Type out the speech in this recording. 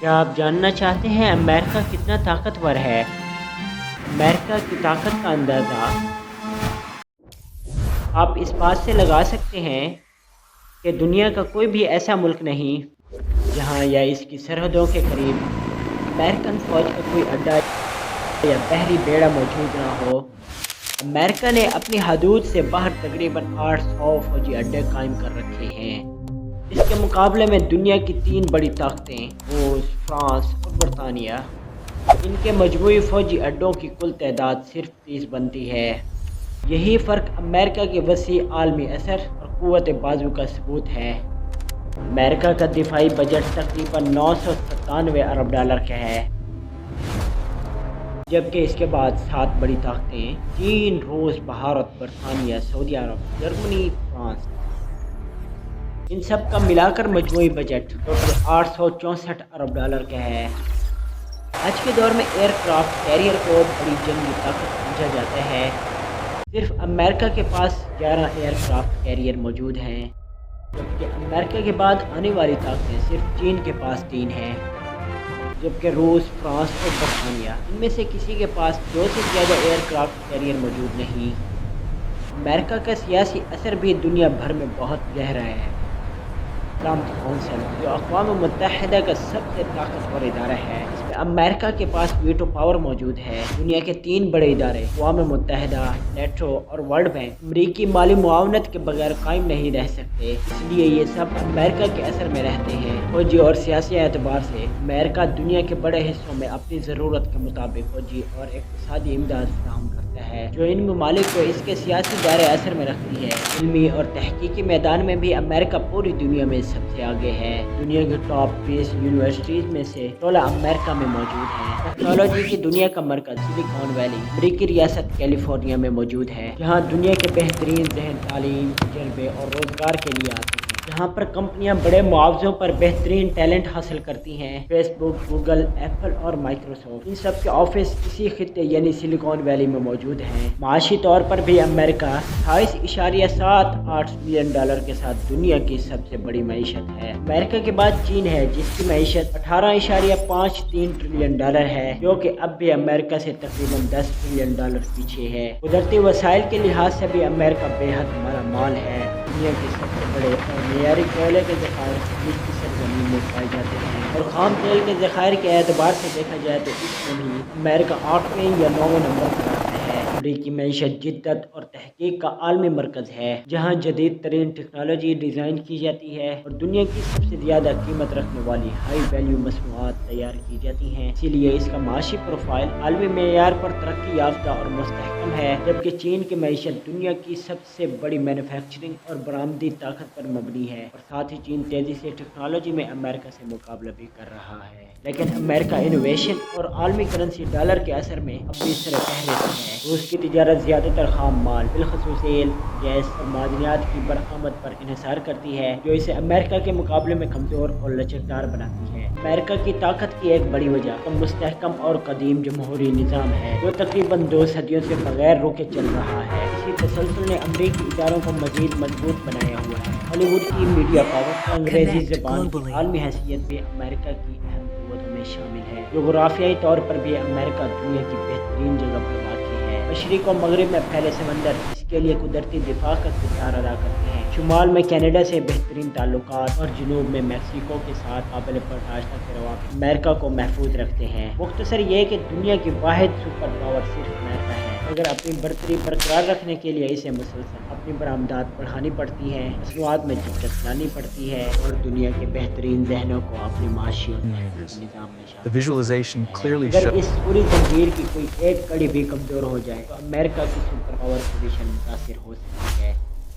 क्या आप जानना चाहते हैं अमेरिका कितना ताकतवर है? अमेरिका की ताकत का अंदाज़ा आप इस बात से लगा सकते हैं कि दुनिया का कोई भी ऐसा मुल्क नहीं जहां या इसकी सरहदों के करीब अमेरिकन फ़ौज का कोई अड्डा या बहरी बेड़ा मौजूद ना हो। अमेरिका ने अपनी हदूद से बाहर तकरीबन 800 फ़ौजी अड्डे कायम कर रखे हैं। इसके मुकाबले में दुनिया की 3 बड़ी ताकतें रूस, फ्रांस और बरतानिया, इनके मजमूई फ़ौजी अड्डों की कुल तादाद सिर्फ 30 बनती है। यही फ़र्क अमेरिका के वसी आलमी असर और क़ुव्वत बाज़ू का सबूत है। अमेरिका का दिफाई बजट तकरीबन 997 अरब डॉलर का है, जबकि इसके बाद 7 बड़ी ताकतें चीन, रूस, भारत, बरतानिया, सऊदी अरब, जर्मनी, फ्रांस, इन सब का मिलाकर मजमूई बजट टोटल 864 अरब डॉलर का है। आज के दौर में एयरक्राफ्ट कैरियर को बड़ी जंगी ताकत समझा जाता है। सिर्फ अमेरिका के पास 11 एयरक्राफ्ट कैरियर मौजूद हैं, जबकि अमेरिका के बाद आने वाली ताकतें सिर्फ चीन के पास 3 हैं, जबकि रूस, फ्रांस और बरतानिया इनमें से किसी के पास 2 से ज़्यादा एयरक्राफ्ट कैरियर मौजूद नहीं। अमेरिका का सियासी असर भी दुनिया भर में बहुत गहरा है। सलामती कौंसिल, जो अक़वाम मुत्तहिदा का सबसे ताकतवर इदारा है, इसमें अमेरिका के पास वीटो पावर मौजूद है। दुनिया के 3 बड़े इदारे अक़वाम मुत्तहिदा, नेटो और वर्ल्ड बैंक अमरीकी माली मुआवनत के बगैर कायम नहीं रह सकते, इसलिए ये सब अमेरिका के असर में रहते हैं। फौजी और सियासी एतबार से अमेरिका दुनिया के बड़े हिस्सों में अपनी ज़रूरत के मुताबिक फौजी और इक़्तिसादी इमदाद फराहम करता है, जो इन ममालिक को इसके सियासी दायरे असर में रखती है। इल्मी और तहकीकी मैदान में भी अमेरिका पूरी दुनिया में सबसे आगे है। दुनिया की टॉप 20 यूनिवर्सिटीज़ में से 16 अमेरिका में मौजूद हैं। टेक्नोलॉजी की दुनिया का मरकज़ सिलिकॉन वैली अमरीकी रियासत कैलिफोर्निया में मौजूद है, जहाँ दुनिया के बेहतरीन ज़हन तालीम, तजर्बे और रोज़गार के लिए आते हैं। यहाँ पर कंपनियां बड़े मुआवज़ों पर बेहतरीन टैलेंट हासिल करती हैं। फेसबुक, गूगल, एप्पल और माइक्रोसॉफ्ट, इन सब के ऑफिस इसी खित्ते यानी सिलिकॉन वैली में मौजूद हैं। माशी तौर पर भी अमेरिका 28.78 बिलियन डॉलर के साथ दुनिया की सबसे बड़ी मईशत है। अमेरिका के बाद चीन है, जिसकी मईशत 18.53 ट्रिलियन डॉलर है, जो कि अब भी अमेरिका से तकरीबन 10 ट्रिलियन डॉलर पीछे है। कुदरती वसाइल के लिहाज से भी अमेरिका बेहद मालामाल है। दुनिया के सबसे बड़े और मियारी कोयले के ज़खायर की सरजमीन में पाए जाते हैं, और खाम तेल के ज़खायर के एतबार से देखा जाए तो इसमें भी अमेरिका 8वें या 9वें नंबर पर आता है। अमरीकी मईशत जिद्दत और तहकीक का आलमी मरकज़ है, जहाँ जदीद तरीन टेक्नोलॉजी डिज़ाइन की जाती है और दुनिया की सबसे ज़्यादा कीमत रखने वाली हाई वैल्यू मसनूआत तैयार की जाती हैं। इसीलिए इसका माशी प्रोफाइल आलमी मेयार पर तरक्की याफ्ता और मुस्तहकम है, जबकि चीन की मईशत दुनिया की सबसे बड़ी मैन्युफैक्चरिंग और बरामदी ताकत पर मबनी है, और साथ ही चीन तेज़ी से टेक्नोलॉजी में अमेरिका से मुकाबला भी कर रहा है। लेकिन अमेरिका इनोवेशन और आलमी करेंसी डॉलर के असर में अब भी सर पहले है। रूस की तिजारत ज़्यादातर खाम माल, बिलखसूस तेल, गैस और मादनियात की बरामद पर इन्हिसार करती है, जो इसे अमेरिका के मुकाबले में कमज़ोर और लचकदार बनाती है। अमेरिका की ताकत की एक बड़ी वजह मुस्तहकम और कदीम जमहूरी निज़ाम है, जो तकरीबन 2 सदियों से बगैर रुके चल रहा है। इसी तसलसल ने अमरीकी इदारों को मज़ीद मजबूत बनाया हुआ है। हॉलीवुड की मीडिया पावर अंग्रेज़ी ज़बान की आलमी हैसियत भी अमेरिका की अहम क़ुव्वतों में शामिल है। जोग्राफियाई तौर पर भी अमेरिका दुनिया की बेहतरीन जगह पर वाक़ई है। मशरिक़ और मगरिब में फैले समंदर इसके लिए कुदरती दिफा का किरदार अदा करते हैं। शुमाल में कनाडा से बेहतरीन ताल्लुकात और जनूब में मैक्सिको के साथ काबिल बर्दाश्त के रवाबित अमेरिका को महफूज रखते हैं। मुख्तसर ये कि दुनिया की वाहिद सुपर पावर सिर्फ अमेरिका है, अगर अपनी बरतरी बरकरार रखने के लिए इसे मुसलसल अपनी बरामदात बढ़ानी पड़ती हैं, मसनूआत में दिक्कत लानी पड़ती है, और दुनिया के बेहतरीन जहनों को अपनी माशी और निज़ाम में शामिल। अगर इस पूरी तंजीर की कोई एक कड़ी भी कमज़ोर हो जाए तो अमेरिका की सुपर पावर पोजीशन मुतासिर हो सकती है।